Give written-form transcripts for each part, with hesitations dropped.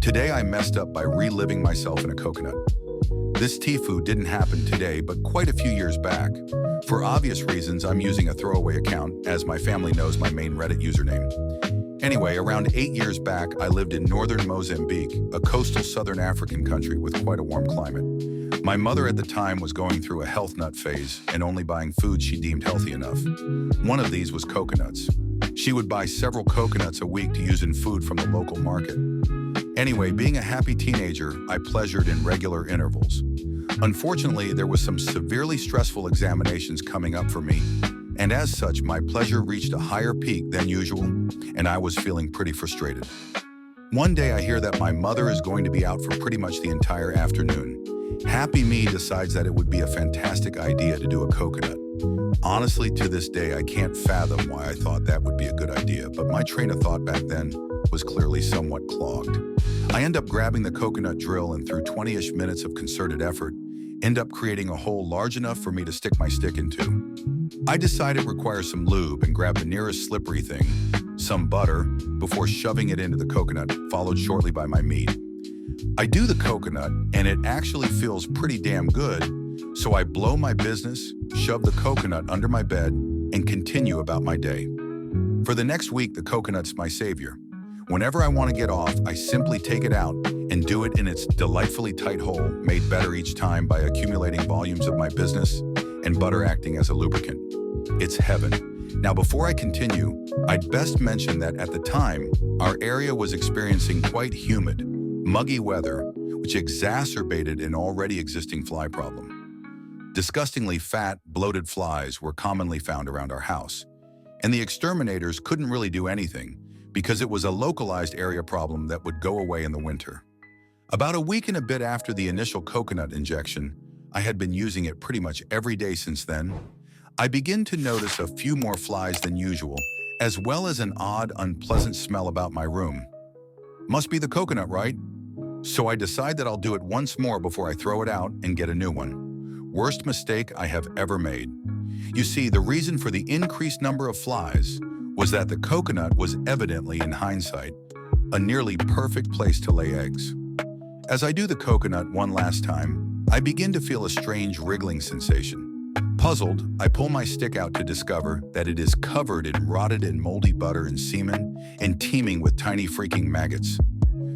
Today I messed up by reliving myself in a coconut. This Tfue didn't happen today, but quite a few years back. For obvious reasons, I'm using a throwaway account, as my family knows my main Reddit username. Anyway, around 8 years back, I lived in northern Mozambique, a coastal southern African country with quite a warm climate. My mother at the time was going through a health nut phase and only buying food she deemed healthy enough. One of these was coconuts. She would buy several coconuts a week to use in food from the local market. Anyway, being a happy teenager, I pleasured in regular intervals. Unfortunately, there was some severely stressful examinations coming up for me, and as such, my pleasure reached a higher peak than usual, and I was feeling pretty frustrated. One day I hear that my mother is going to be out for pretty much the entire afternoon. Happy me decides that it would be a fantastic idea to do a coconut. Honestly, to this day, I can't fathom why I thought that would be a good idea, but my train of thought back then was clearly somewhat clogged. I end up grabbing the coconut drill and through 20-ish minutes of concerted effort, end up creating a hole large enough for me to stick my stick into. I decide it requires some lube and grab the nearest slippery thing, some butter, before shoving it into the coconut, followed shortly by my meat. I do the coconut, and it actually feels pretty damn good, so I blow my business, shove the coconut under my bed, and continue about my day. For the next week, the coconut's my savior. Whenever I want to get off, I simply take it out and do it in its delightfully tight hole, made better each time by accumulating volumes of my business and butter acting as a lubricant. It's heaven. Now, before I continue, I'd best mention that at the time, our area was experiencing quite humid, muggy weather, which exacerbated an already existing fly problem. Disgustingly fat, bloated flies were commonly found around our house, and the exterminators couldn't really do anything because it was a localized area problem that would go away in the winter. About a week and a bit after the initial coconut injection, I had been using it pretty much every day since then. I begin to notice a few more flies than usual, as well as an odd, unpleasant smell about my room. Must be the coconut, right? So I decide that I'll do it once more before I throw it out and get a new one. Worst mistake I have ever made. You see, the reason for the increased number of flies was that the coconut was evidently, in hindsight, a nearly perfect place to lay eggs. As I do the coconut one last time, I begin to feel a strange wriggling sensation. Puzzled, I pull my stick out to discover that it is covered in rotted and moldy butter and semen and teeming with tiny freaking maggots.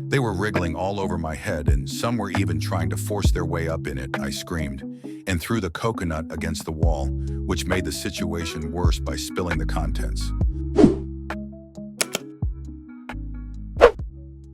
They were wriggling all over my head, and some were even trying to force their way up in it. I screamed and threw the coconut against the wall, which made the situation worse by spilling the contents.